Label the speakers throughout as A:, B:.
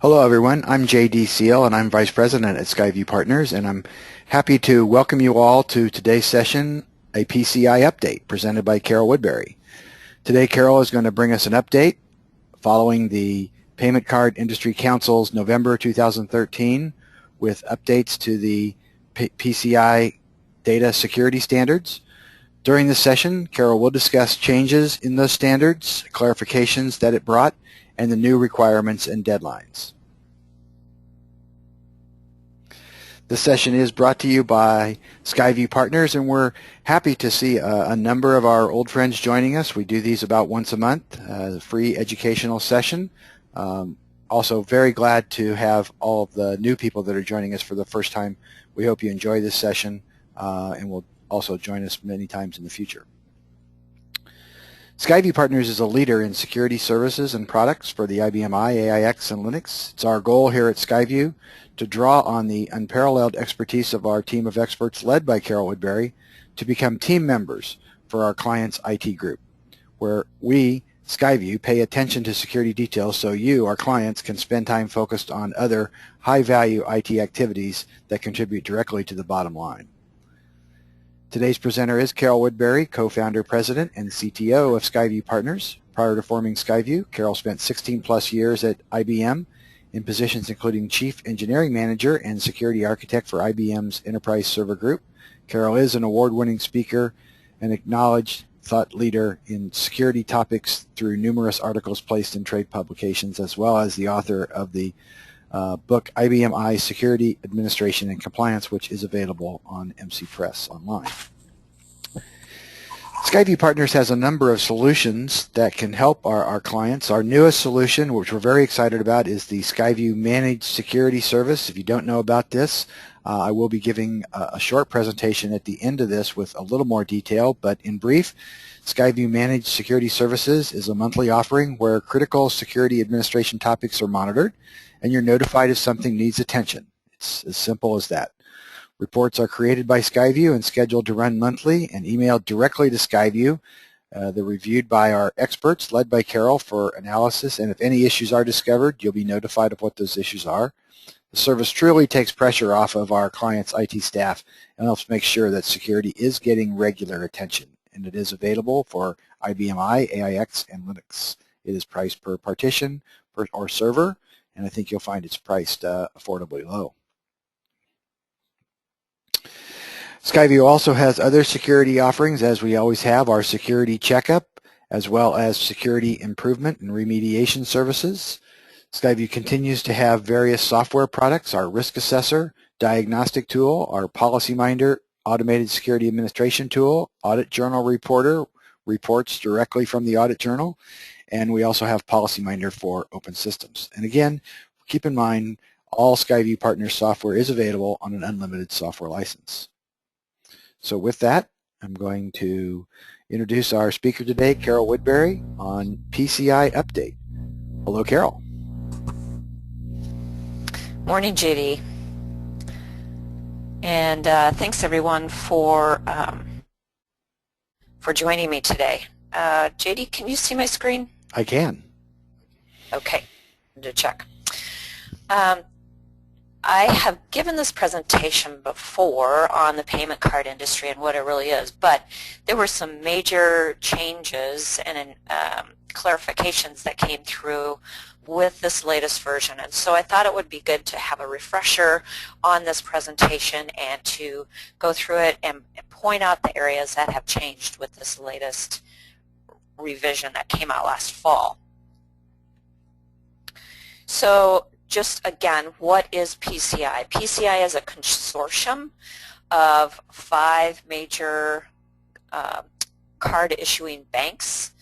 A: Hello everyone, I'm J.D. Seal and I'm Vice President at Skyview Partners, and I'm happy to welcome you all to today's session, a PCI update presented by Carol Woodbury. Today Carol is going to bring us an update following the Payment Card Industry Council's November 2013 with updates to the PCI data security standards. During this session, Carol will discuss changes in those standards, clarifications that it brought, and the new requirements and deadlines. This session is brought to you by Skyview Partners, and we're happy to see a number of our old friends joining us. We do these about once a month, a free educational session. Also very glad to have all of the new people that are joining us for the first time. We hope you enjoy this session and will also join us many times in the future. Skyview Partners is a leader in security services and products for the IBM I, AIX, and Linux. It's our goal here at Skyview to draw on the unparalleled expertise of our team of experts led by Carol Woodbury to become team members for our client's IT group, where we, Skyview, pay attention to security details so you, our clients, can spend time focused on other high-value IT activities that contribute directly to the bottom line. Today's presenter is Carol Woodbury, co-founder, president, and CTO of Skyview Partners. Prior to forming Skyview, Carol spent 16 plus years at IBM in positions including Chief Engineering Manager and Security Architect for IBM's Enterprise Server Group. Carol is an award-winning speaker and acknowledged thought leader in security topics through numerous articles placed in trade publications, as well as the author of the book IBM I Security Administration and Compliance, which is available on MC Press online. Skyview Partners has a number of solutions that can help our clients. Our newest solution, which we're very excited about, is the Skyview Managed Security Service. If you don't know about this, I will be giving a short presentation at the end of this with a little more detail, but in brief, Skyview Managed Security Services is a monthly offering where critical security administration topics are monitored and you're notified if something needs attention. It's as simple as that. Reports are created by Skyview and scheduled to run monthly and emailed directly to Skyview. They're reviewed by our experts led by Carol for analysis, and if any issues are discovered, you'll be notified of what those issues are. The service truly takes pressure off of our clients' IT staff and helps make sure that security is getting regular attention, and it is available for IBM I, AIX, and Linux. It is priced per partition or server, and I think you'll find it's priced affordably low. Skyview also has other security offerings, as we always have, our security checkup, as well as security improvement and remediation services. Skyview continues to have various software products, our risk assessor, diagnostic tool, our policy minder, automated security administration tool, audit journal reporter, reports directly from the audit journal, and we also have policy minder for open systems. And again, keep in mind, all Skyview Partners software is available on an unlimited software license. So with that, I'm going to introduce our speaker today, Carol Woodbury, on PCI Update. Hello, Carol.
B: Morning, JD. And thanks everyone for joining me today. JD, can you see my screen?
A: I can.
B: Okay, to check. I have given this presentation before on the payment card industry and what it really is, but there were some major changes and clarifications that came through with this latest version, and so I thought it would be good to have a refresher on this presentation and to go through it and point out the areas that have changed with this latest revision that came out last fall. So just again, what is PCI? PCI is a consortium of 5 major card issuing banks,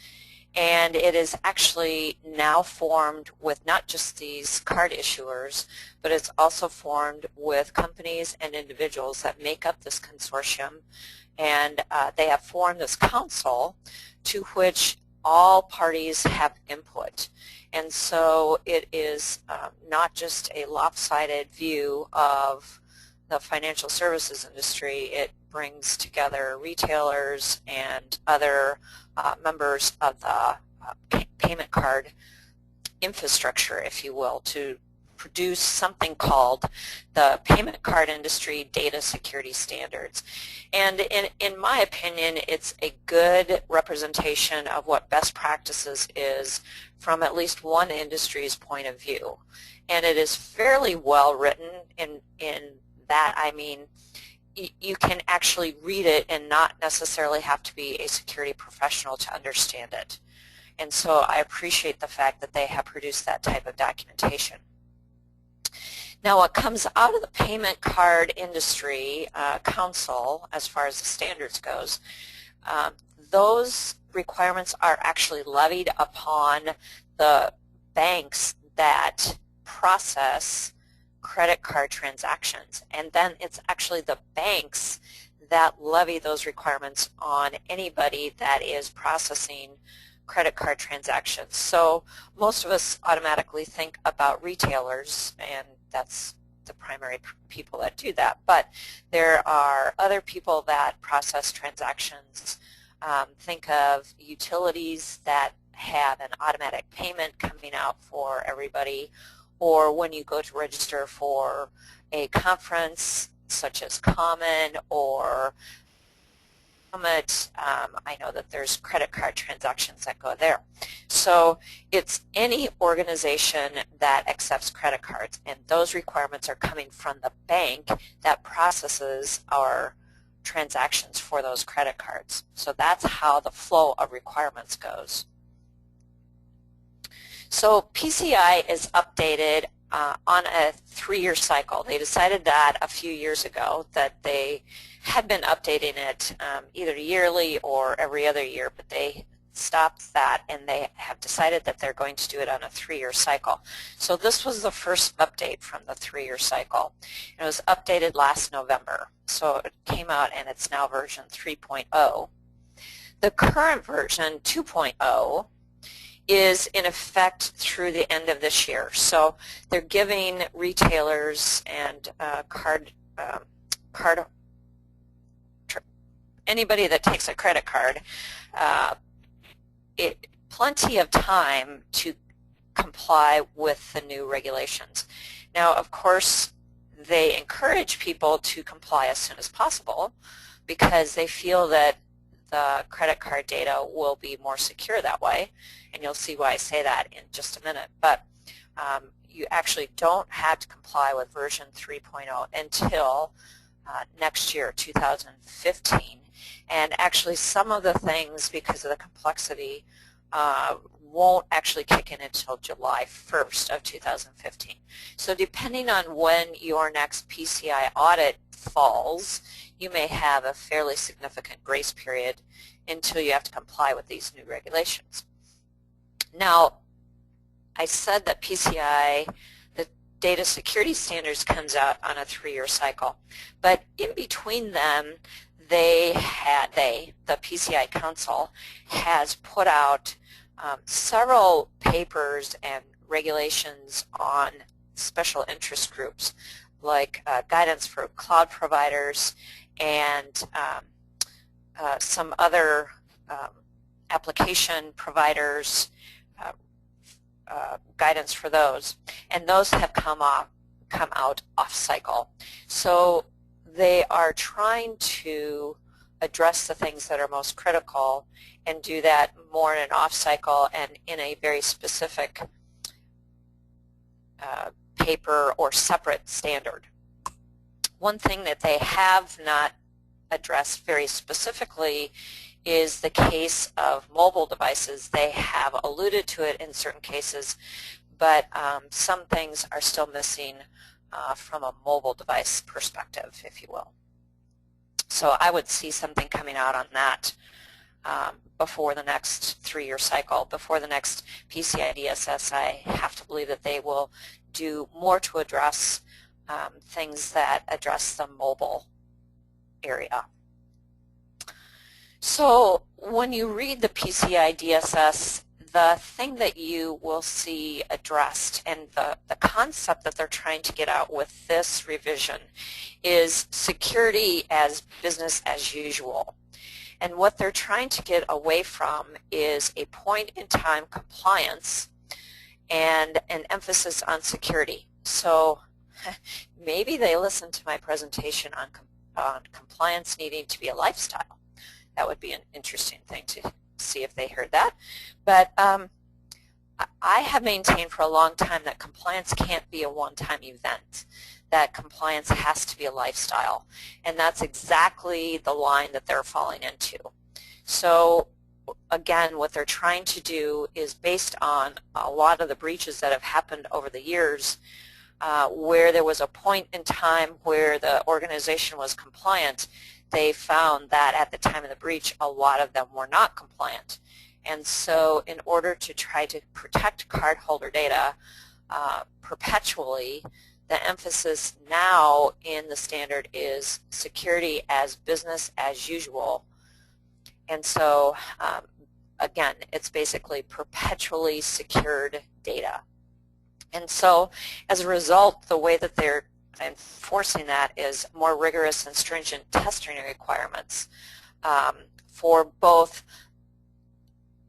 B: and it is actually now formed with not just these card issuers, but it's also formed with companies and individuals that make up this consortium, and they have formed this council to which all parties have input. And so it is not just a lopsided view of the financial services industry. It brings together retailers and other members of the payment card infrastructure, if you will, to produce something called the Payment Card Industry Data Security Standards. And in my opinion, it's a good representation of what best practices is from at least one industry's point of view. And it is fairly well written in that, I mean, you can actually read it and not necessarily have to be a security professional to understand it. And so I appreciate the fact that they have produced that type of documentation. Now, what comes out of the Payment Card Industry Council, as far as the standards goes, those requirements are actually levied upon the banks that process credit card transactions, and then it's actually the banks that levy those requirements on anybody that is processing credit card transactions. So most of us automatically think about retailers, and that's the primary people that do that, but there are other people that process transactions. Think of utilities that have an automatic payment coming out for everybody, or when you go to register for a conference such as Common or Summit, I know that there's credit card transactions that go there. So it's any organization that accepts credit cards, and those requirements are coming from the bank that processes our transactions for those credit cards. So that's how the flow of requirements goes. So PCI is updated on a 3-year cycle. They decided that a few years ago that they had been updating it either yearly or every other year, but they stopped that and they have decided that they're going to do it on a 3-year cycle. So this was the first update from the 3-year cycle. It was updated last November. So it came out and it's now version 3.0. The current version 2.0 is in effect through the end of this year. So they're giving retailers and anybody that takes a credit card plenty of time to comply with the new regulations. Now, of course, they encourage people to comply as soon as possible because they feel that the credit card data will be more secure that way, and you'll see why I say that in just a minute. But you actually don't have to comply with version 3.0 until next year, 2015. And actually some of the things, because of the complexity, won't actually kick in until July 1st of 2015. So depending on when your next PCI audit falls, you may have a fairly significant grace period until you have to comply with these new regulations. Now, I said that PCI, the data security standards, comes out on a 3-year cycle, but in between them, the PCI Council has put out several papers and regulations on special interest groups, like guidance for cloud providers and some other application providers, guidance for those, and those have come out off cycle. So they are trying to address the things that are most critical and do that more in an off cycle and in a very specific paper or separate standard. One thing that they have not addressed very specifically is the case of mobile devices. They have alluded to it in certain cases, but some things are still missing from a mobile device perspective, if you will. So I would see something coming out on that before the next 3-year cycle, before the next PCI DSS. I have to believe that they will do more to address things that address the mobile area. So when you read the PCI DSS, the thing that you will see addressed and the concept that they're trying to get out with this revision is security as business as usual. And what they're trying to get away from is a point-in-time compliance and an emphasis on security. So maybe they listened to my presentation on compliance needing to be a lifestyle. That would be an interesting thing to see if they heard that. But I have maintained for a long time that compliance can't be a one-time event, that compliance has to be a lifestyle. And that's exactly the line that they're falling into. So again, what they're trying to do is based on a lot of the breaches that have happened over the years, where there was a point in time where the organization was compliant, they found that at the time of the breach, a lot of them were not compliant. And so in order to try to protect cardholder data perpetually, the emphasis now in the standard is security as business as usual. And so again, it's basically perpetually secured data. And so as a result, the way that they're enforcing that is more rigorous and stringent testing requirements for both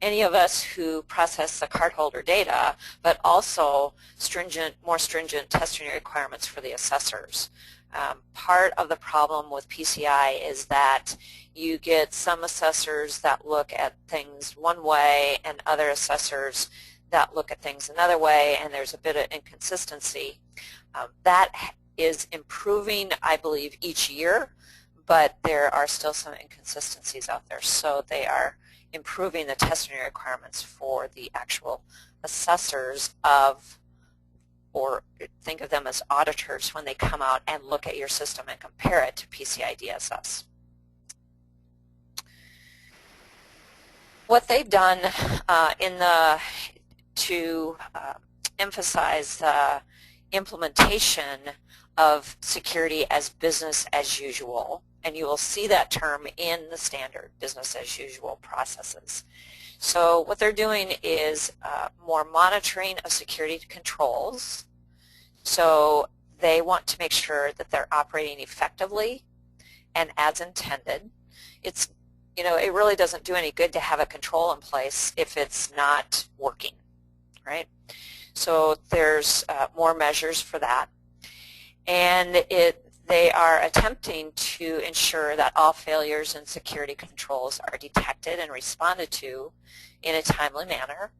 B: any of us who process the cardholder data, but also more stringent testing requirements for the assessors. Part of the problem with PCI is that you get some assessors that look at things one way and other assessors that look at things another way, and there's a bit of inconsistency. That is improving, I believe, each year, but there are still some inconsistencies out there. So they are improving the testing requirements for the actual assessors of, or think of them as auditors when they come out and look at your system and compare it to PCI DSS. What they've done to emphasize the implementation of security as business as usual, and you will see that term in the standard, business as usual processes. So what they're doing is more monitoring of security controls. So they want to make sure that they're operating effectively and as intended. It really doesn't do any good to have a control in place if it's not working, right? So there's more measures for that. And they are attempting to ensure that all failures in security controls are detected and responded to in a timely manner.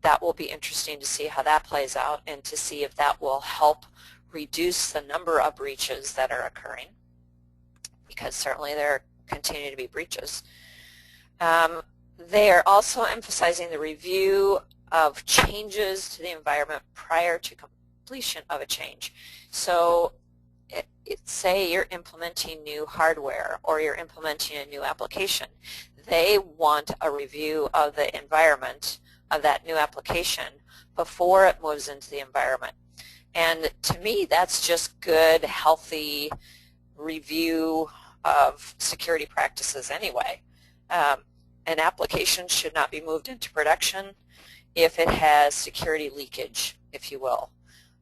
B: That will be interesting to see how that plays out and to see if that will help reduce the number of breaches that are occurring, because certainly there continue to be breaches. They are also emphasizing the review of changes to the environment prior to completion of a change. So say you're implementing new hardware or you're implementing a new application. They want a review of the environment of that new application before it moves into the environment. And to me, that's just good, healthy review of security practices anyway. An application should not be moved into production if it has security leakage, if you will,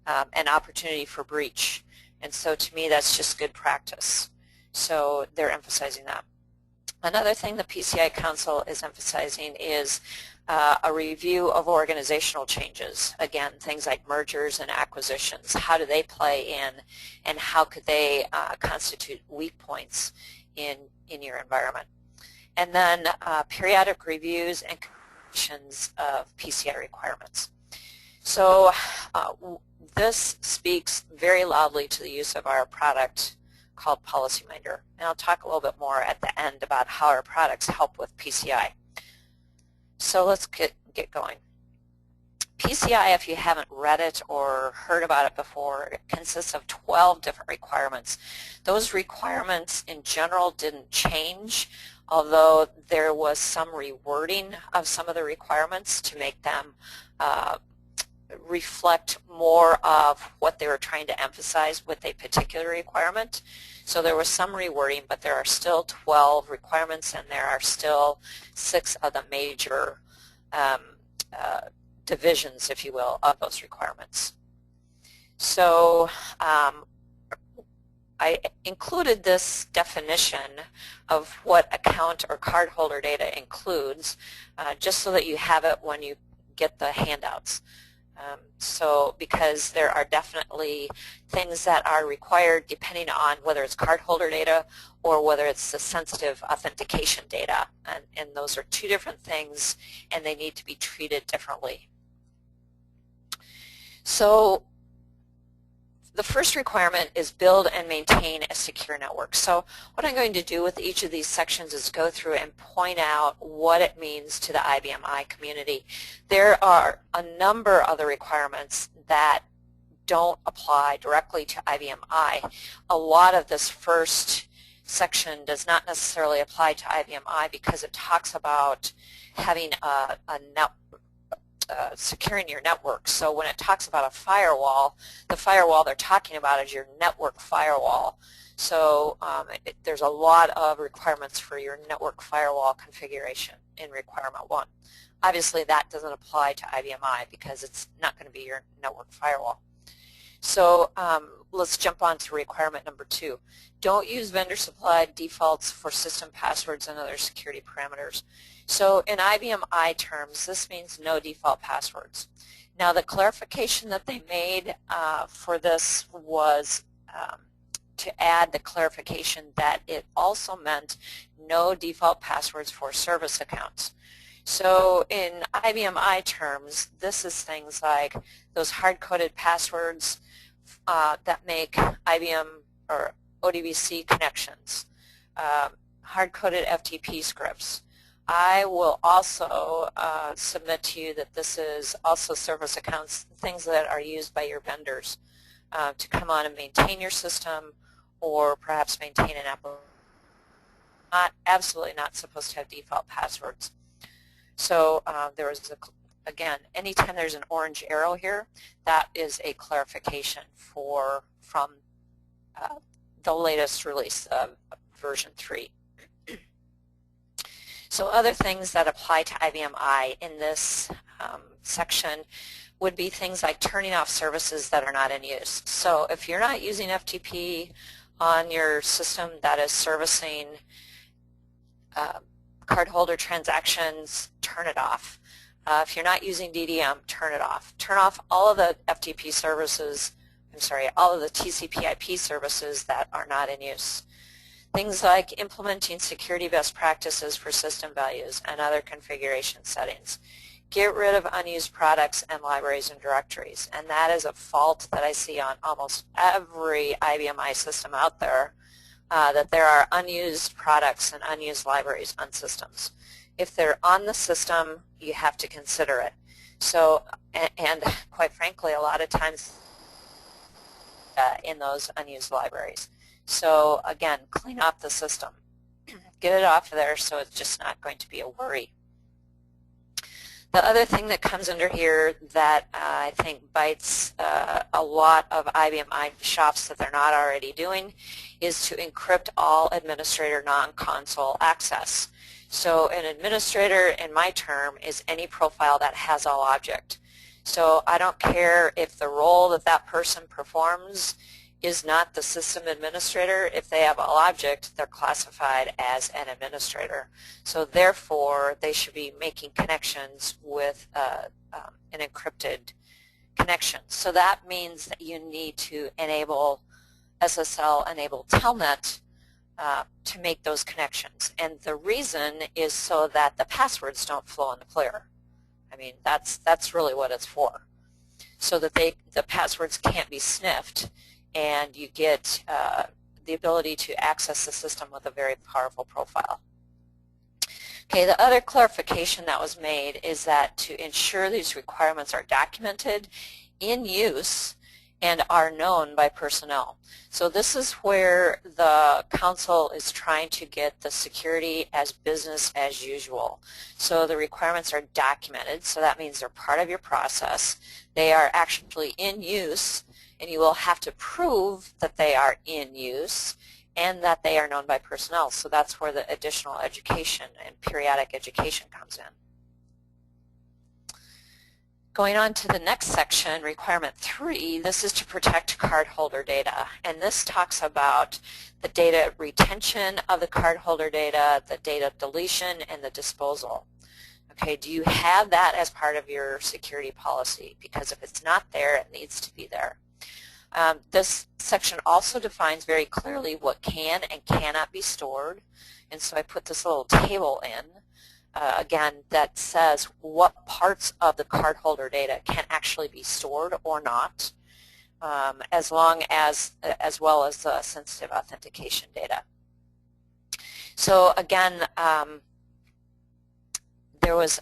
B: an opportunity for breach. And so to me, that's just good practice. So they're emphasizing that. Another thing the PCI Council is emphasizing is a review of organizational changes. Again, things like mergers and acquisitions. How do they play in, and how could they constitute weak points in your environment? And then periodic reviews and corrections of PCI requirements. So this speaks very loudly to the use of our product called PolicyMinder. And I'll talk a little bit more at the end about how our products help with PCI. So let's get going. PCI, if you haven't read it or heard about it before, it consists of 12 different requirements. Those requirements in general didn't change, although there was some rewording of some of the requirements to make them reflect more of what they were trying to emphasize with a particular requirement. So there was some rewording, but there are still 12 requirements, and there are still 6 of the major divisions, if you will, of those requirements. So I included this definition of what account or cardholder data includes, just so that you have it when you get the handouts. So because there are definitely things that are required depending on whether it's cardholder data or whether it's the sensitive authentication data, and those are two different things and they need to be treated differently. So the first requirement is build and maintain a secure network. So what I'm going to do with each of these sections is go through and point out what it means to the IBMI community. There are a number of the requirements that don't apply directly to IBMI. A lot of this first section does not necessarily apply to IBMI because it talks about having securing your network. So when it talks about a firewall, the firewall they're talking about is your network firewall. So there's a lot of requirements for your network firewall configuration in requirement 1. Obviously that doesn't apply to IBMI because it's not going to be your network firewall. So let's jump on to requirement number 2. Don't use vendor-supplied defaults for system passwords and other security parameters. So in IBMI terms, this means no default passwords. Now the clarification that they made for this was to add the clarification that it also meant no default passwords for service accounts. So in IBMI terms, this is things like those hard-coded passwords that make IBM or ODBC connections, hard-coded FTP scripts. I will also submit to you that this is also service accounts, things that are used by your vendors to come on and maintain your system or perhaps maintain an application. Absolutely not supposed to have default passwords. So there is, again, anytime there's an orange arrow here, that is a clarification from the latest release of version 3. So other things that apply to IBMI in this section would be things like turning off services that are not in use. So if you're not using FTP on your system that is servicing cardholder transactions, turn it off. If you're not using DDM, turn it off. Turn off all of the FTP services, all of the TCP/IP services that are not in use. Things like implementing security best practices for system values and other configuration settings. Get rid of unused products and libraries and directories. And that is a fault that I see on almost every IBMI system out there, that there are unused products and unused libraries on systems. If they're on the system, you have to consider it. So, and quite frankly, a lot of times in those unused libraries. So again, clean up the system. Get it off of there so it's just not going to be a worry. The other thing that comes under here that I think bites a lot of IBMI shops that they're not already doing is to encrypt all administrator non-console access. So an administrator, in my term, is any profile that has all object. So I don't care if the role that that person performs is not the system administrator. If they have all object, they're classified as an administrator. So therefore, they should be making connections with an encrypted connection. So that means that you need to enable SSL, enable Telnet to make those connections. And the reason is so that the passwords don't flow in the clear. I mean, that's really what it's for. So that the passwords can't be sniffed, and you get the ability to access the system with a very powerful profile. Okay, the other clarification that was made is that to ensure these requirements are documented, in use, and are known by personnel. So this is where the council is trying to get the security as business as usual. So the requirements are documented, so that means they're part of your process. They are actually in use, and you will have to prove that they are in use and that they are known by personnel. So that's where the additional education and periodic education comes in. Going on to the next section, requirement 3, this is to protect cardholder data. And this talks about the data retention of the cardholder data, the data deletion, and the disposal. Okay, do you have that as part of your security policy? Because if it's not there, it needs to be there. This section also defines very clearly what can and cannot be stored, and so I put this little table in, again, that says what parts of the cardholder data can actually be stored or not, as well as sensitive authentication data. So again, there was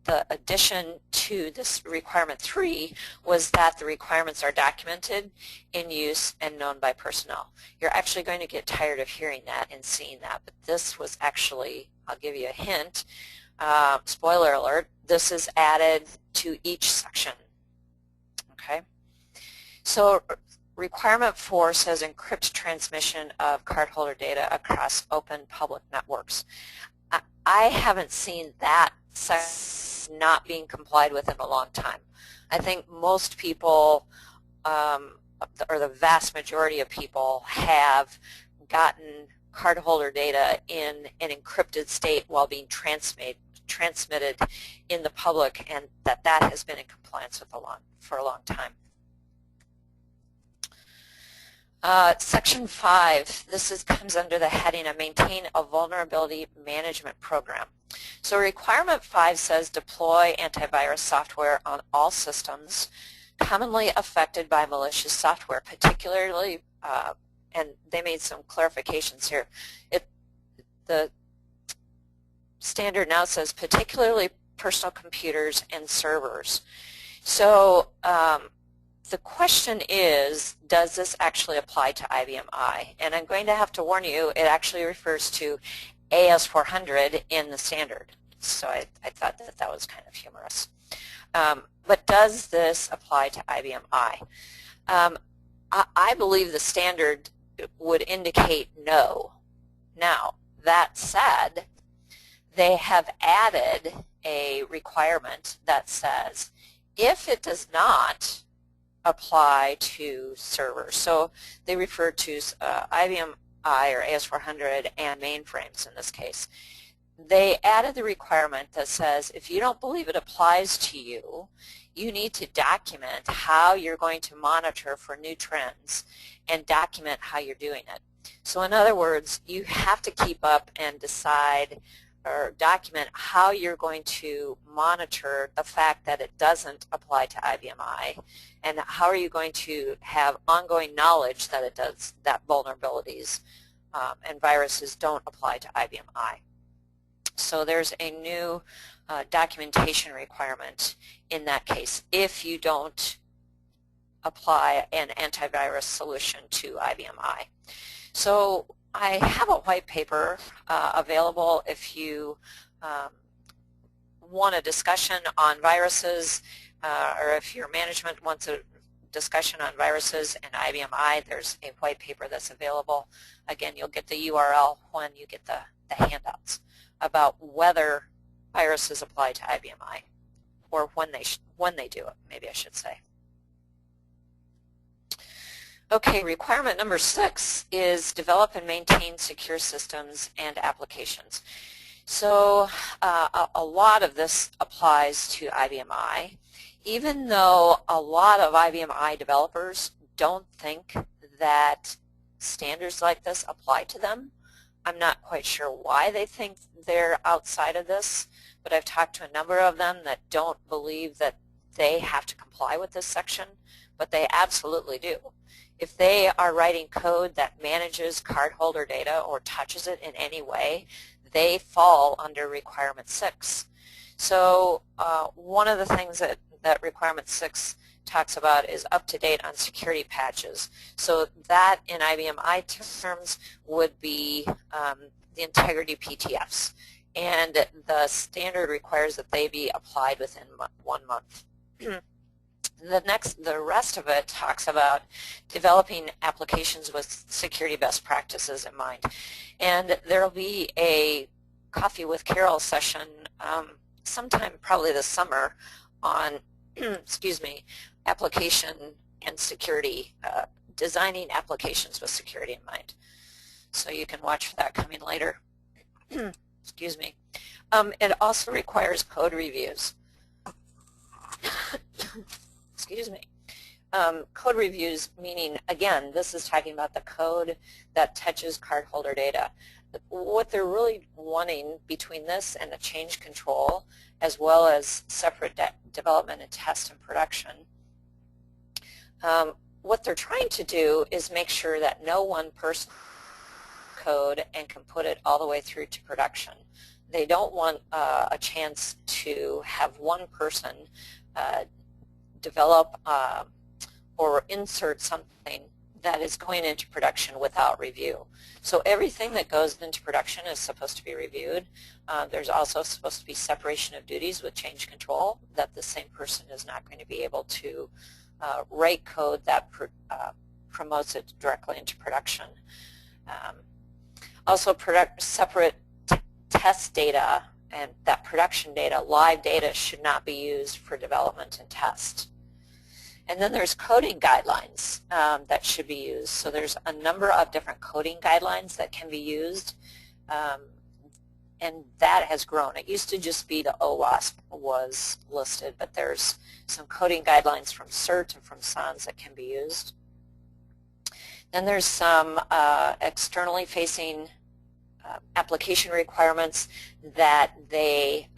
B: the addition to this requirement 3 was that the requirements are documented, in use, and known by personnel. You're actually going to get tired of hearing that and seeing that, but this was actually, I'll give you a hint, spoiler alert, this is added to each section. Okay? So requirement 4 says encrypt transmission of cardholder data across open public networks. I haven't seen that not being complied with in a long time. I think most people, or the vast majority of people, have gotten cardholder data in an encrypted state while being transmitted in the public, and that has been in compliance with for a long time. Section 5, this comes under the heading of maintain a vulnerability management program. So requirement 5 says deploy antivirus software on all systems commonly affected by malicious software, particularly, and they made some clarifications here. The standard now says particularly personal computers and servers. So the question is, does this actually apply to IBM-I? And I'm going to have to warn you, it actually refers to AS400 in the standard. So I thought that was kind of humorous. But does this apply to IBM-I? I believe the standard would indicate no. Now, that said, they have added a requirement that says if it does not apply to servers, so they refer to IBM-I or AS400 and mainframes in this case, they added the requirement that says if you don't believe it applies to you, you need to document how you're going to monitor for new trends and document how you're doing it. So in other words, you have to keep up and decide or document how you're going to monitor the fact that it doesn't apply to IBM-I, and how are you going to have ongoing knowledge that it does, that vulnerabilities and viruses don't apply to IBM-I. So there's a new documentation requirement in that case if you don't apply an antivirus solution to IBM-I. So I have a white paper available if you want a discussion on viruses, or if your management wants a discussion on viruses and IBM-I, there's a white paper that's available. Again, you'll get the URL when you get the handouts about whether viruses apply to IBM-I, or when they do it, maybe I should say. Okay, requirement number 6 is develop and maintain secure systems and applications. So a lot of this applies to IBM-I, even though a lot of IBM-I developers don't think that standards like this apply to them. I'm not quite sure why they think they're outside of this, but I've talked to a number of them that don't believe that they have to comply with this section, but they absolutely do. If they are writing code that manages cardholder data or touches it in any way, they fall under requirement 6. So one of the things that requirement 6 talks about is up to date on security patches. So that in IBM-I terms would be the integrity PTFs. And the standard requires that they be applied within 1 month. The rest of it talks about developing applications with security best practices in mind. And there will be a Coffee with Carol session sometime probably this summer on excuse me, application and security, designing applications with security in mind. So you can watch for that coming later. Excuse me. It also requires code reviews. Excuse me. Code reviews meaning, again, this is talking about the code that touches cardholder data. What they're really wanting between this and the change control, as well as separate development and test and production, what they're trying to do is make sure that no one person code and can put it all the way through to production. They don't want a chance to have one person develop or insert something that is going into production without review. So everything that goes into production is supposed to be reviewed. There's also supposed to be separation of duties with change control, that the same person is not going to be able to write code that promotes it directly into production. Also separate test data and that production data, live data, should not be used for development and test. And then there's coding guidelines that should be used. So there's a number of different coding guidelines that can be used, and that has grown. It used to just be the OWASP was listed, but there's some coding guidelines from CERT and from SANS that can be used. Then there's some externally facing application requirements that they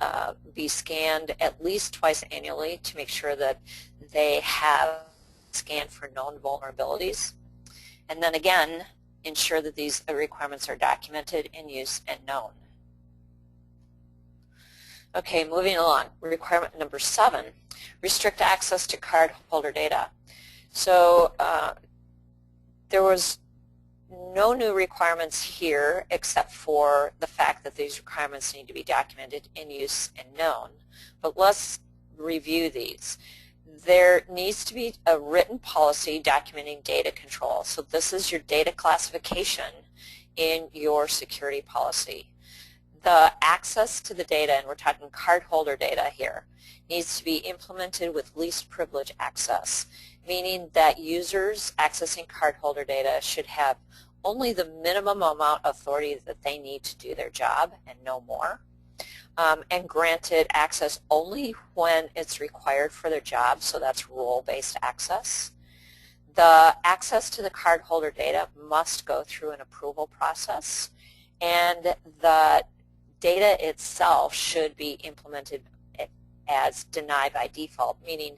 B: be scanned at least twice annually to make sure that they have scanned for known vulnerabilities. And then again, ensure that these requirements are documented, in use, and known. Okay, moving along. Requirement number 7, restrict access to cardholder data. So there was no new requirements here except for the fact that these requirements need to be documented, in use, and known. But let's review these. There needs to be a written policy documenting data control. So this is your data classification in your security policy. The access to the data, and we're talking cardholder data here, needs to be implemented with least privilege access, meaning that users accessing cardholder data should have only the minimum amount of authority that they need to do their job and no more, and granted access only when it's required for their job, so that's role-based access. The access to the cardholder data must go through an approval process, and the data itself should be implemented as deny by default, meaning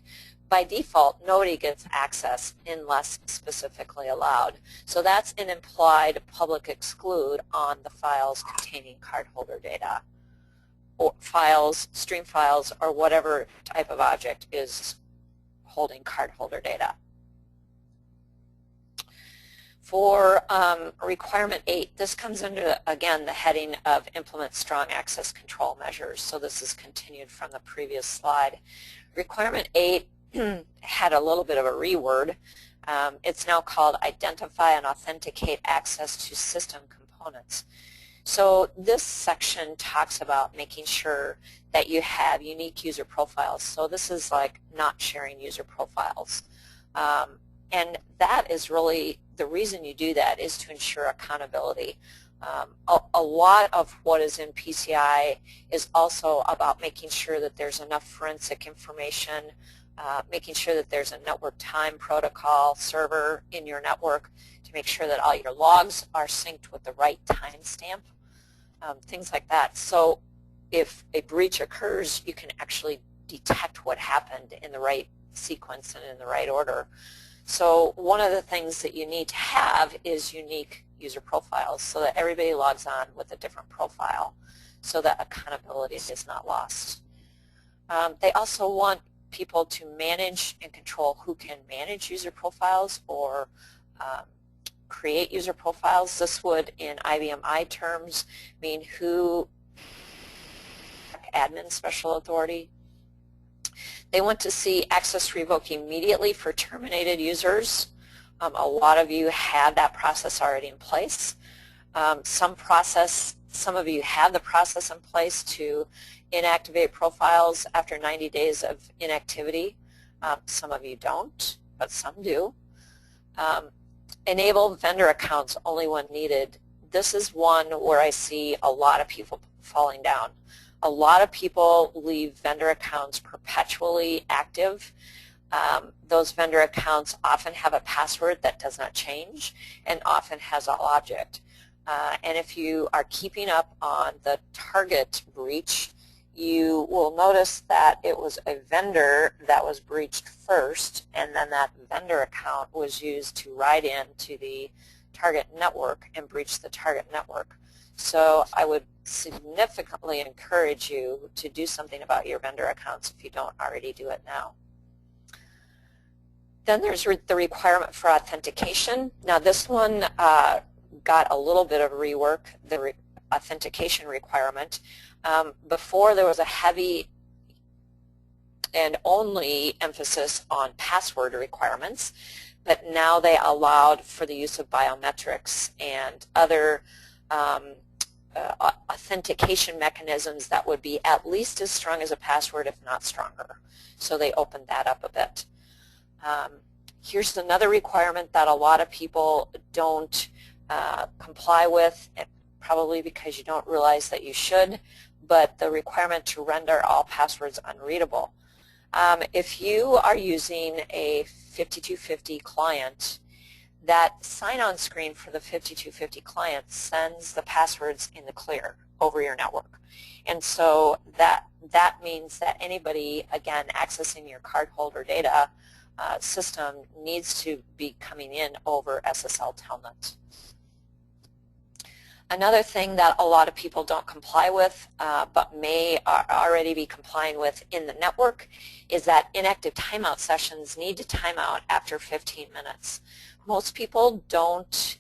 B: by default nobody gets access unless specifically allowed. So that's an implied public exclude on the files containing cardholder data, or files, stream files, or whatever type of object is holding cardholder data. For requirement 8, this comes under, again, the heading of implement strong access control measures. So this is continued from the previous slide. Requirement 8 had a little bit of a reword. It's now called identify and authenticate access to system components. So this section talks about making sure that you have unique user profiles. So this is like not sharing user profiles. And that is really, the reason you do that is to ensure accountability. A lot of what is in PCI is also about making sure that there's enough forensic information, making sure that there's a network time protocol server in your network to make sure that all your logs are synced with the right timestamp, things like that. So if a breach occurs, you can actually detect what happened in the right sequence and in the right order. So one of the things that you need to have is unique user profiles so that everybody logs on with a different profile so that accountability is not lost. They also want people to manage and control who can manage user profiles or create user profiles. This would, in IBMI terms, mean who admin special authority. They want to see access revoked immediately for terminated users. A lot of you have that process already in place. Some of you have the process in place to inactivate profiles after 90 days of inactivity. Some of you don't, but some do. Enable vendor accounts only when needed. This is one where I see a lot of people falling down. A lot of people leave vendor accounts perpetually active. Those vendor accounts often have a password that does not change and often has all object. And if you are keeping up on the target breach, you will notice that it was a vendor that was breached first, and then that vendor account was used to ride into the target network and breach the target network. So I would significantly encourage you to do something about your vendor accounts if you don't already do it now. Then there's the requirement for authentication. Now this one got a little bit of rework, the authentication requirement. Before there was a heavy and only emphasis on password requirements, but now they allowed for the use of biometrics and other authentication mechanisms that would be at least as strong as a password, if not stronger. So they opened that up a bit. Here's another requirement that a lot of people don't comply with, probably because you don't realize that you should, but the requirement to render all passwords unreadable. If you are using a 5250 client, that sign-on screen for the 5250 client sends the passwords in the clear over your network. And so that means that anybody, again, accessing your cardholder data system needs to be coming in over SSL Telnet. Another thing that a lot of people don't comply with but may already be complying with in the network is that inactive timeout sessions need to time out after 15 minutes. Most people don't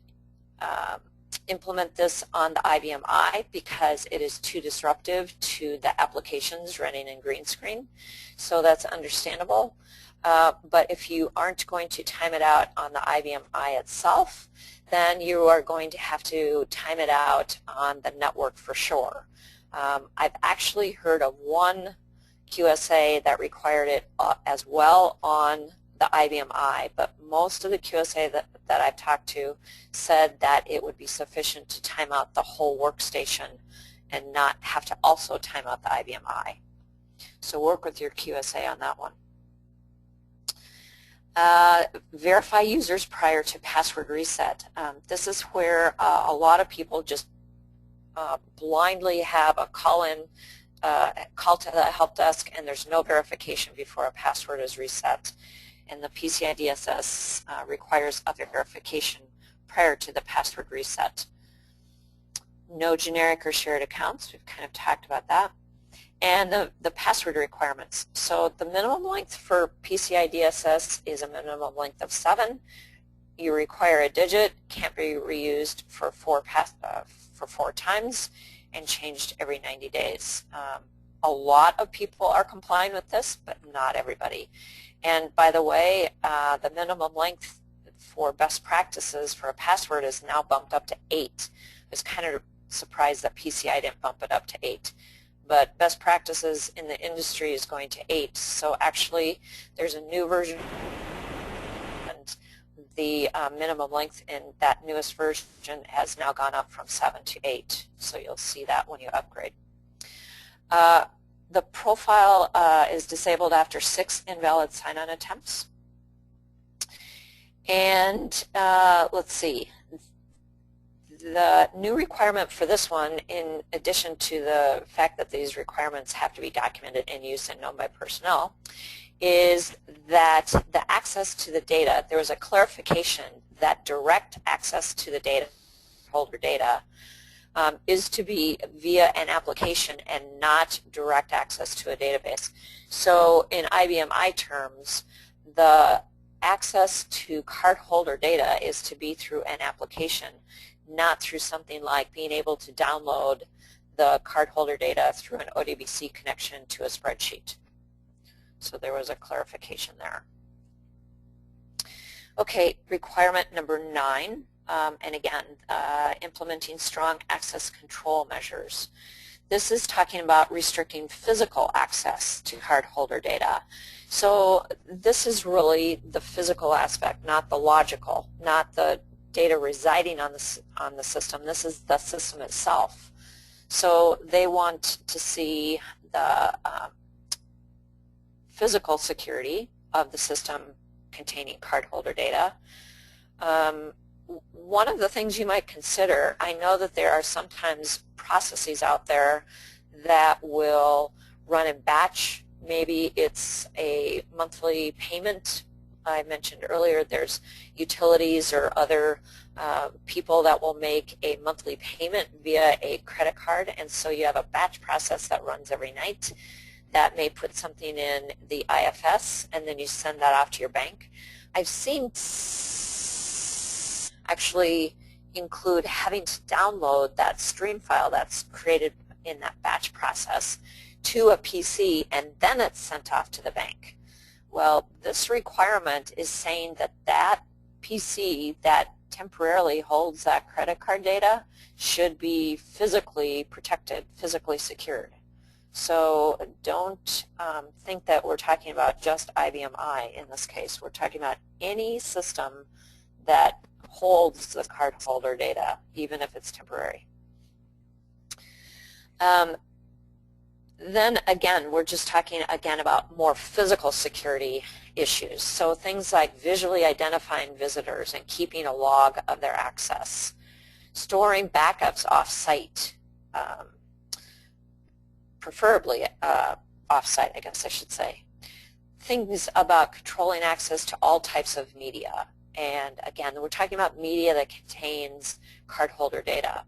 B: implement this on the IBM I because it is too disruptive to the applications running in green screen, so that's understandable. But if you aren't going to time it out on the IBM I itself, then you are going to have to time it out on the network for sure. I've actually heard of one QSA that required it as well on the IBM I, but most of the QSA that I've talked to said that it would be sufficient to time out the whole workstation and not have to also time out the IBM I. So work with your QSA on that one. Verify users prior to password reset. This is where a lot of people just blindly have a call to the help desk, and there's no verification before a password is reset. And the PCI DSS requires a verification prior to the password reset. No generic or shared accounts. We've kind of talked about that. And the password requirements. So the minimum length for PCI DSS is a minimum length of 7. You require a digit, can't be reused for 4 times, and changed every 90 days. A lot of people are complying with this, but not everybody. And by the way, the minimum length for best practices for a password is now bumped up to 8. I was kind of surprised that PCI didn't bump it up to 8. But best practices in the industry is going to 8. So actually, there's a new version, and the minimum length in that newest version has now gone up from 7 to 8. So you'll see that when you upgrade. The profile is disabled after 6 invalid sign-on attempts. And let's see. The new requirement for this one, in addition to the fact that these requirements have to be documented in use and known by personnel, is that the access to the data, there was a clarification that direct access to the data, holder data, is to be via an application and not direct access to a database. So in IBM I terms, the access to cardholder data is to be through an application, not through something like being able to download the cardholder data through an ODBC connection to a spreadsheet. So there was a clarification there. Okay, requirement number 9, and again, implementing strong access control measures. This is talking about restricting physical access to cardholder data. So this is really the physical aspect, not the logical, not the data residing on the system. This is the system itself. So they want to see the physical security of the system containing cardholder data. One of the things you might consider, I know that there are sometimes processes out there that will run in batch. Maybe it's a monthly payment. I mentioned earlier there's utilities or other people that will make a monthly payment via a credit card, and so you have a batch process that runs every night that may put something in the IFS and then you send that off to your bank. I've seen actually include having to download that stream file that's created in that batch process to a PC and then it's sent off to the bank. Well, this requirement is saying that that PC that temporarily holds that credit card data should be physically protected, physically secured. So don't think that we're talking about just IBM I in this case. We're talking about any system that holds the cardholder data, even if it's temporary. Then again, we're just talking again about more physical security issues. So things like visually identifying visitors and keeping a log of their access, storing backups off-site, preferably off-site, I guess I should say. Things about controlling access to all types of media. And again, we're talking about media that contains cardholder data.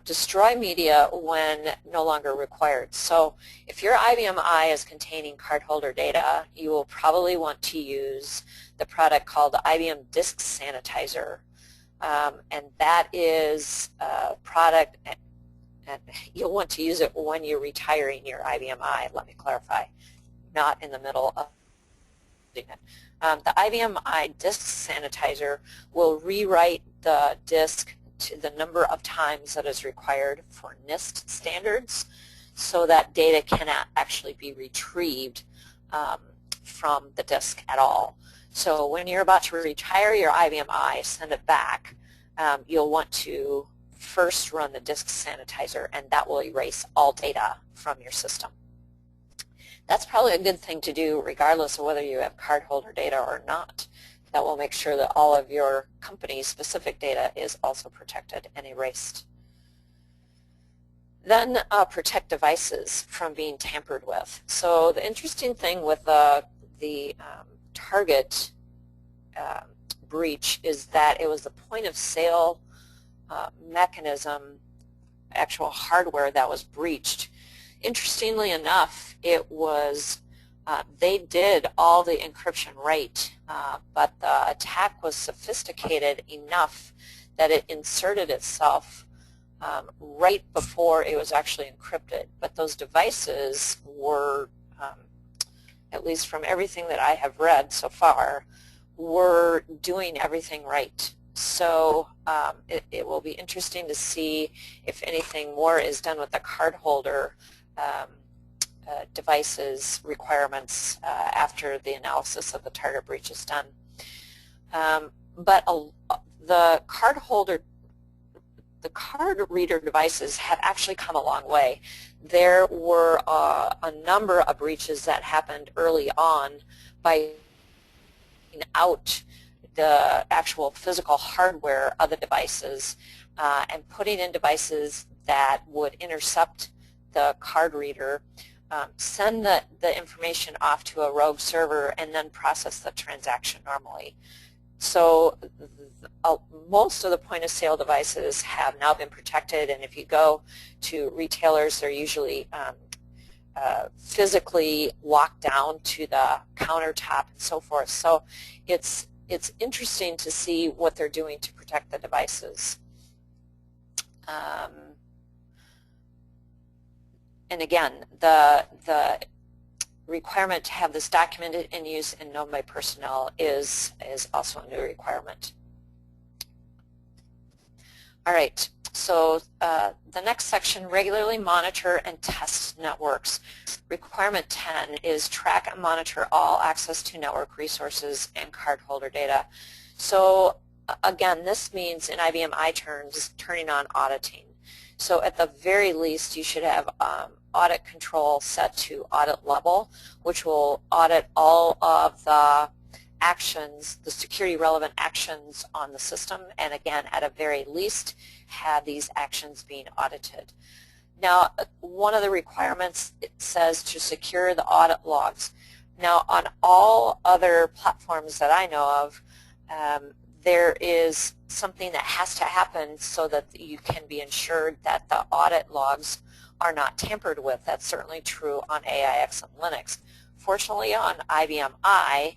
B: Destroy media when no longer required. So if your IBM I is containing cardholder data, you will probably want to use the product called IBM Disk Sanitizer. And that is a product, and you'll want to use it when you're retiring your IBM I, let me clarify, not in the middle of it. The IBM I Disk Sanitizer will rewrite the disk to the number of times that is required for NIST standards so that data cannot actually be retrieved from the disk at all. So when you're about to retire your IBM I, send it back, you'll want to first run the disk sanitizer, and that will erase all data from your system. That's probably a good thing to do regardless of whether you have cardholder data or not. That will make sure that all of your company's specific data is also protected and erased. Then protect devices from being tampered with. So the interesting thing with the Target breach is that it was the point of sale mechanism, actual hardware that was breached. Interestingly enough, it was they did all the encryption right, but the attack was sophisticated enough that it inserted itself right before it was actually encrypted. But those devices were, at least from everything that I have read so far, were doing everything right. So it will be interesting to see if anything more is done with the cardholder devices requirements after the analysis of the Target breach is done. But the card reader devices have actually come a long way. There were a number of breaches that happened early on by out the actual physical hardware of the devices and putting in devices that would intercept the card reader, send the information off to a rogue server, and then process the transaction normally. So most of the point-of-sale devices have now been protected, and if you go to retailers, they're usually physically locked down to the countertop and so forth. So it's interesting to see what they're doing to protect the devices. And again, the requirement to have this documented in use and known by personnel is also a new requirement. All right, so the next section, regularly monitor and test networks. Requirement 10 is track and monitor all access to network resources and cardholder data. So again, this means in IBM I terms, turning on auditing. So at the very least, you should have audit control set to audit level, which will audit all of the actions, the security relevant actions on the system, and again, at a very least, have these actions being audited. Now, one of the requirements, it says to secure the audit logs. Now, on all other platforms that I know of, there is something that has to happen so that you can be ensured that the audit logs are not tampered with. That's certainly true on AIX and Linux. Fortunately, on IBM I,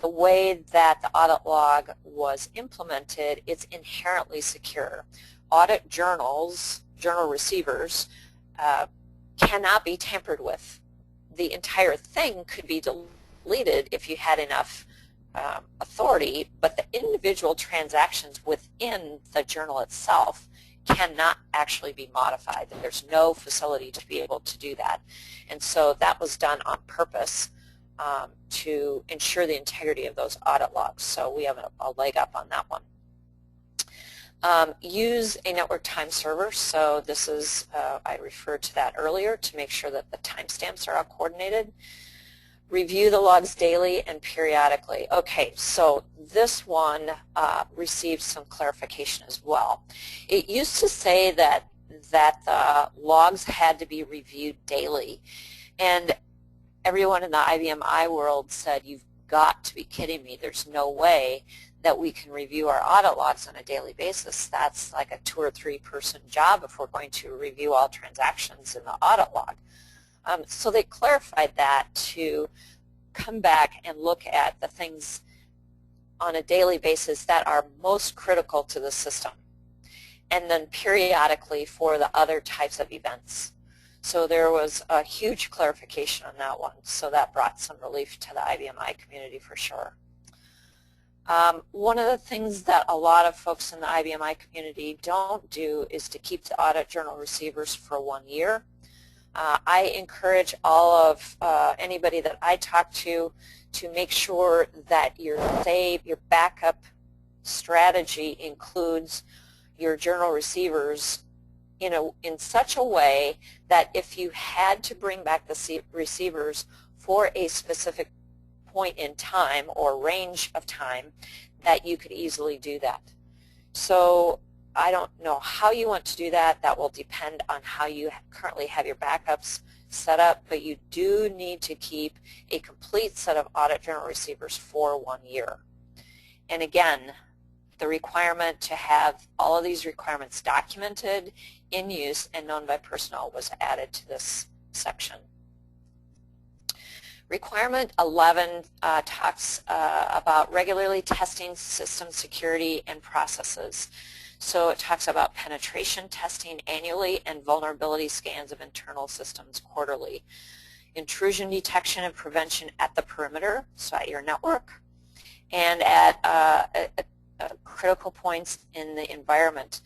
B: the way that the audit log was implemented, it's inherently secure. Audit journals, journal receivers, cannot be tampered with. The entire thing could be deleted if you had enough authority, but the individual transactions within the journal itself cannot actually be modified. There's no facility to be able to do that. And so that was done on purpose to ensure the integrity of those audit logs. So we have a leg up on that one. Use a network time server. So this is, I referred to that earlier, to make sure that the timestamps are all coordinated. Review the logs daily and periodically. Okay, so this one received some clarification as well. It used to say that the logs had to be reviewed daily, and everyone in the IBM I world said, you've got to be kidding me. There's no way that we can review our audit logs on a daily basis. That's like a 2 or 3 person job if we're going to review all transactions in the audit log. So they clarified that to come back and look at the things on a daily basis that are most critical to the system, and then periodically for the other types of events. So there was a huge clarification on that one, so that brought some relief to the IBM I community for sure. One of the things that a lot of folks in the IBM I community don't do is to keep the audit journal receivers for 1 year. I encourage all of anybody that I talk to make sure that your backup strategy includes your journal receivers in such a way that if you had to bring back the receivers for a specific point in time or range of time, that you could easily do that. So I don't know how you want to do that. That will depend on how you currently have your backups set up, but you do need to keep a complete set of audit journal receivers for 1 year. And again, the requirement to have all of these requirements documented, in use, and known by personnel was added to this section. Requirement 11 talks about regularly testing system security and processes. So it talks about penetration testing annually and vulnerability scans of internal systems quarterly. Intrusion detection and prevention at the perimeter, so at your network, and at critical points in the environment.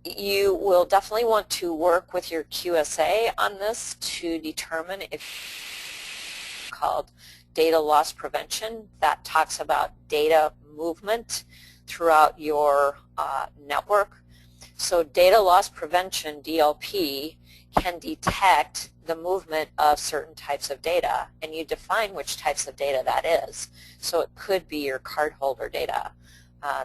B: You will definitely want to work with your QSA on this to determine if called data loss prevention. That talks about data movement throughout your network. So data loss prevention, DLP, can detect the movement of certain types of data, and you define which types of data that is. So it could be your cardholder data.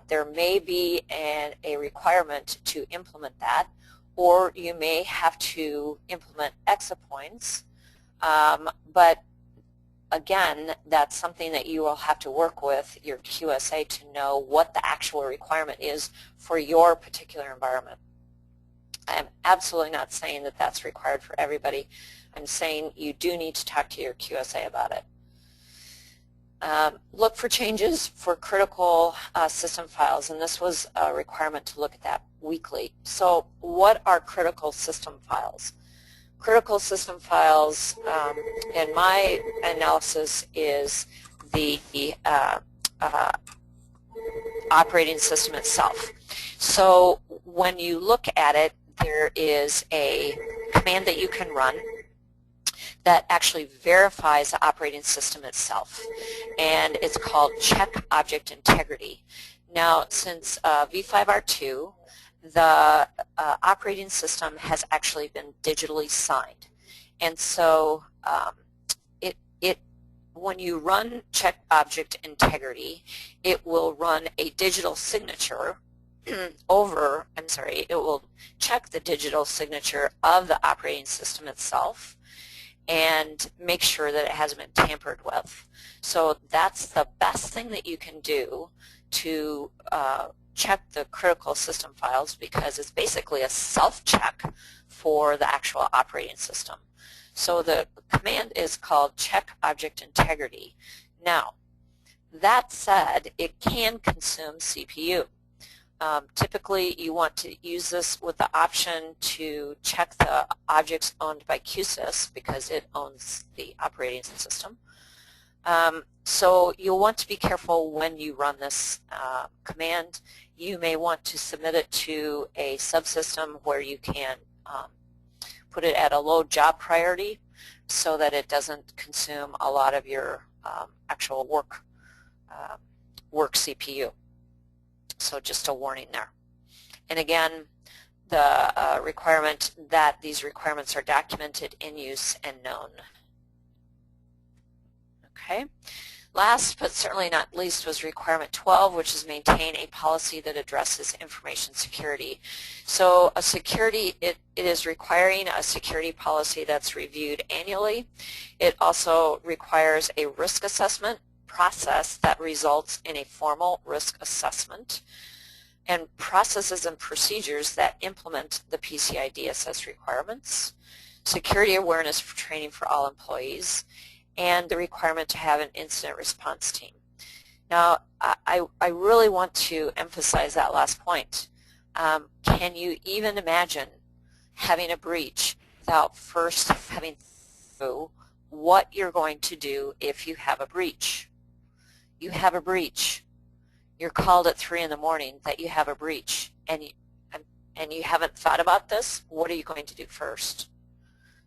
B: There may be a requirement to implement that, or you may have to implement exit points, but again, that's something that you will have to work with your QSA to know what the actual requirement is for your particular environment. I am absolutely not saying that that's required for everybody. I'm saying you do need to talk to your QSA about it. Look for changes for critical system files, and this was a requirement to look at that weekly. So what are critical system files? Critical system files, in my analysis, is the operating system itself. So when you look at it, there is a command that you can run that actually verifies the operating system itself, and it's called check object integrity. Now, since v5r2, the operating system has actually been digitally signed. And so when you run check object integrity, it will run a digital signature it will check the digital signature of the operating system itself and make sure that it hasn't been tampered with. So that's the best thing that you can do to check the critical system files, because it's basically a self-check for the actual operating system. So the command is called check object integrity. Now, that said, it can consume CPU. Typically, you want to use this with the option to check the objects owned by QSys, because it owns the operating system. So you'll want to be careful when you run this command. You may want to submit it to a subsystem where you can put it at a low job priority so that it doesn't consume a lot of your actual work CPU. So just a warning there. And again, the requirement that these requirements are documented, in use, and known. Okay. Last but certainly not least was requirement 12, which is maintain a policy that addresses information security. So it is requiring a security policy that's reviewed annually. It also requires a risk assessment process that results in a formal risk assessment, and processes and procedures that implement the PCI DSS requirements, security awareness for training for all employees, and the requirement to have an incident response team. Now, I really want to emphasize that last point. Can you even imagine having a breach without first having through what you're going to do if you have a breach? You have a breach. You're called at 3 in the morning that you have a breach, and you haven't thought about this. What are you going to do first?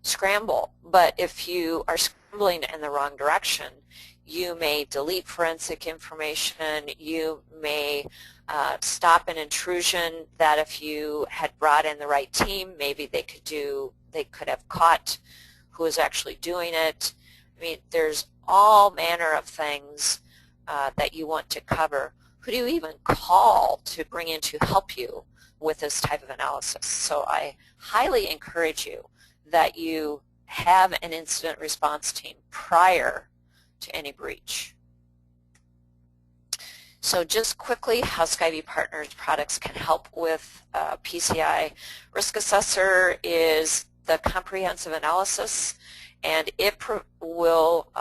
B: Scramble. But if you are scrambling in the wrong direction, you may delete forensic information. You may stop an intrusion that if you had brought in the right team, maybe they could have caught who was actually doing it. I mean, there's all manner of things that you want to cover. Who do you even call to bring in to help you with this type of analysis? So I highly encourage you that you have an incident response team prior to any breach. So just quickly, how Skyview Partners products can help with PCI. Risk Assessor is the comprehensive analysis, and it will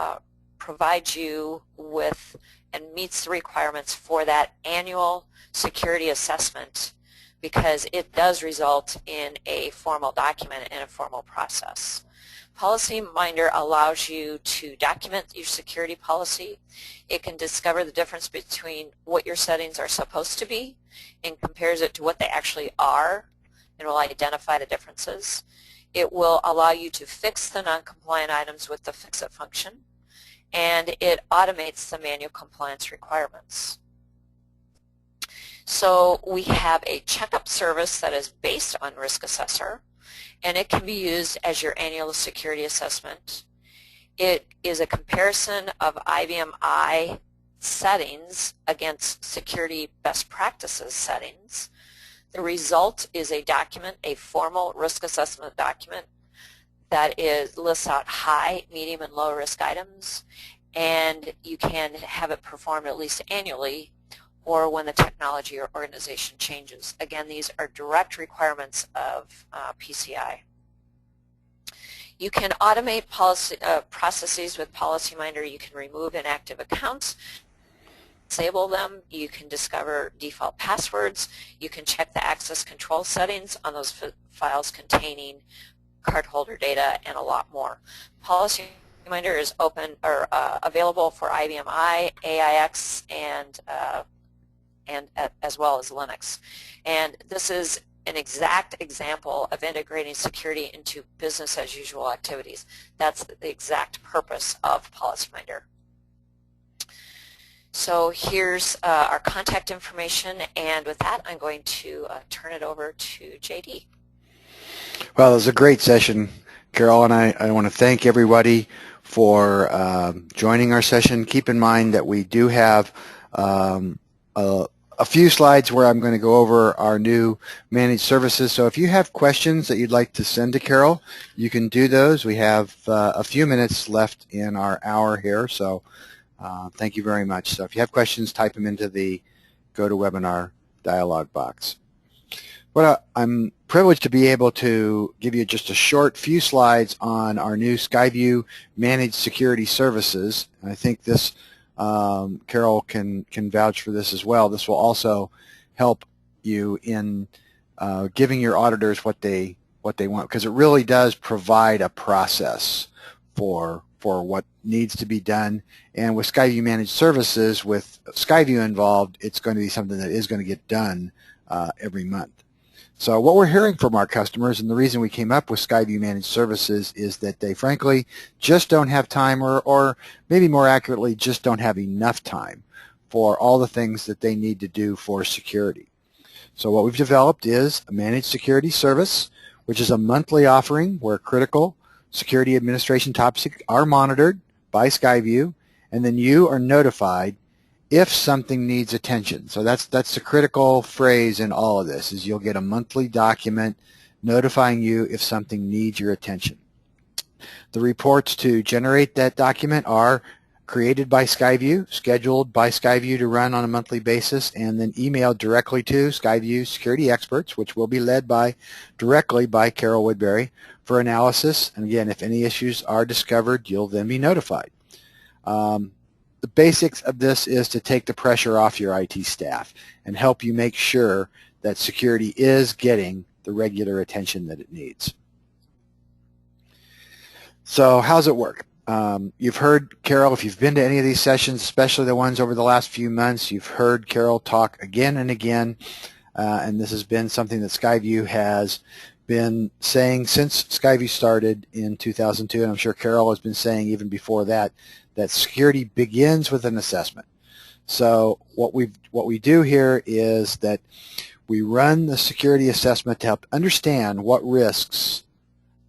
B: provide you with and meets the requirements for that annual security assessment, because it does result in a formal document and a formal process. Policy Minder allows you to document your security policy. It can discover the difference between what your settings are supposed to be and compares it to what they actually are, and will identify the differences. It will allow you to fix the non-compliant items with the fix-it function, and it automates the manual compliance requirements. So we have a checkup service that is based on Risk Assessor, and it can be used as your annual security assessment. It is a comparison of IBM settings against security best practices settings. The result is a document, a formal risk assessment document that lists out high, medium, and low risk items, and you can have it performed at least annually or when the technology or organization changes. Again, these are direct requirements of PCI. You can automate processes with Policy Minder. You can remove inactive accounts, disable them. You can discover default passwords. You can check the access control settings on those files containing cardholder data, and a lot more. Policy Minder is open or available for IBM I, AIX, and as well as Linux. And this is an exact example of integrating security into business as usual activities. That's the exact purpose of Policy Minder. So here's our contact information, and with that I'm going to turn it over to JD.
A: Well, it was a great session, Carol, and I want to thank everybody for joining our session. Keep in mind that we do have a few slides where I'm going to go over our new managed services. So if you have questions that you'd like to send to Carol, you can do those. We have a few minutes left in our hour here, so thank you very much. So if you have questions, type them into the GoToWebinar dialog box. Well, I'm privileged to be able to give you just a short few slides on our new Skyview Managed Security Services. I think this, Carol can vouch for this as well. This will also help you in giving your auditors what they want, because it really does provide a process for what needs to be done. And with Skyview Managed Services, with Skyview involved, it's going to be something that is going to get done every month. So what we're hearing from our customers, and the reason we came up with Skyview Managed Services, is that they frankly just don't have time, or maybe more accurately, just don't have enough time for all the things that they need to do for security. So what we've developed is a managed security service, which is a monthly offering where critical security administration topics are monitored by Skyview, and then you are notified if something needs attention. So that's the critical phrase in all of this, is you'll get a monthly document notifying you if something needs your attention. The reports to generate that document are created by Skyview, scheduled by Skyview to run on a monthly basis, and then emailed directly to Skyview security experts, which will be led directly by Carol Woodbury, for analysis. And again, if any issues are discovered, you'll then be notified. The basics of this is to take the pressure off your IT staff and help you make sure that security is getting the regular attention that it needs. So how's it work? You've heard Carol, if you've been to any of these sessions, especially the ones over the last few months, you've heard Carol talk again and again, and this has been something that Skyview has been saying since Skyview started in 2002, and I'm sure Carol has been saying even before that, that security begins with an assessment. So what we do here is that we run the security assessment to help understand what risks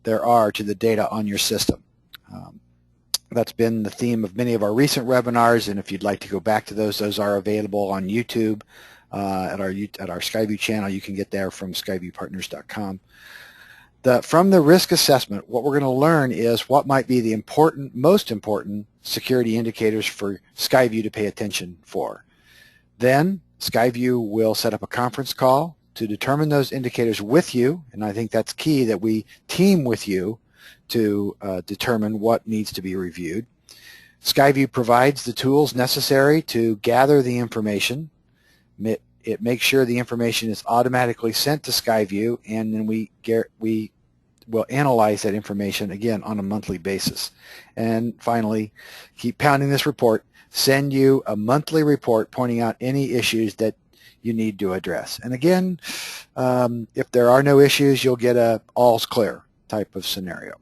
A: there are to the data on your system. That's been the theme of many of our recent webinars, and if you'd like to go back to those are available on YouTube at our Skyview channel. You can get there from skyviewpartners.com. From the risk assessment, what we're going to learn is what might be the most important security indicators for Skyview to pay attention for. Then Skyview will set up a conference call to determine those indicators with you, and I think that's key, that we team with you to determine what needs to be reviewed. Skyview provides the tools necessary to gather the information. It makes sure the information is automatically sent to Skyview, and then we will analyze that information again on a monthly basis. And finally, keep pounding this report, send you a monthly report pointing out any issues that you need to address. And again, if there are no issues, you'll get a all's clear type of scenario.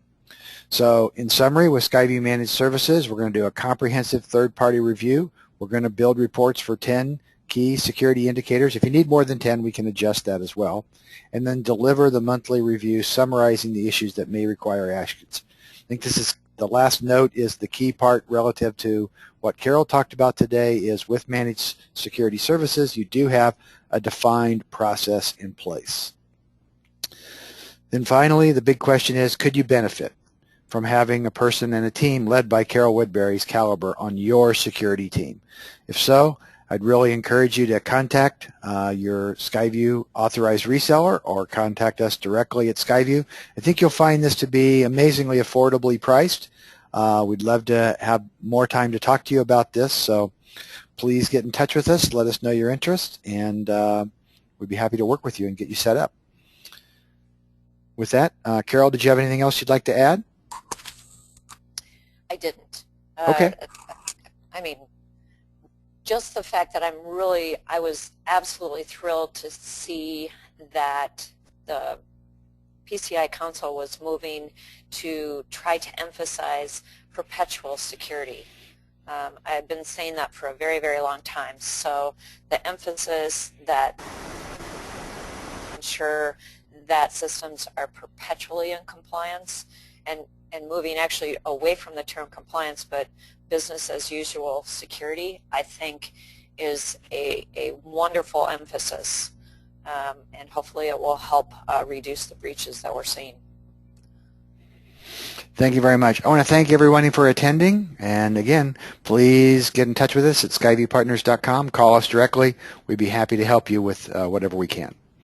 A: So in summary, with Skyview Managed Services, we're going to do a comprehensive third-party review. We're going to build reports for 10 key security indicators. If you need more than 10, we can adjust that as well. And then deliver the monthly review summarizing the issues that may require actions. I think this is the last note is the key part relative to what Carol talked about today, is with Managed Security Services, you do have a defined process in place. Then finally, the big question is, could you benefit from having a person and a team led by Carol Woodbury's caliber on your security team? If so, I'd really encourage you to contact your Skyview authorized reseller or contact us directly at Skyview. I think you'll find this to be amazingly affordably priced. We'd love to have more time to talk to you about this, so please get in touch with us, let us know your interest, and we'd be happy to work with you and get you set up. With that, Carol, did you have anything else you'd like to add?
B: I didn't.
A: Okay.
B: I mean, just the fact that I was absolutely thrilled to see that the PCI Council was moving to try to emphasize perpetual security. I've been saying that for a very, very long time. So the emphasis that ensure that systems are perpetually in compliance and moving actually away from the term compliance, but business as usual security, I think is a wonderful emphasis, and hopefully it will help reduce the breaches that we're seeing.
A: Thank you very much. I want to thank everyone for attending, and again, please get in touch with us at skyviewpartners.com. Call us directly. We'd be happy to help you with whatever we can.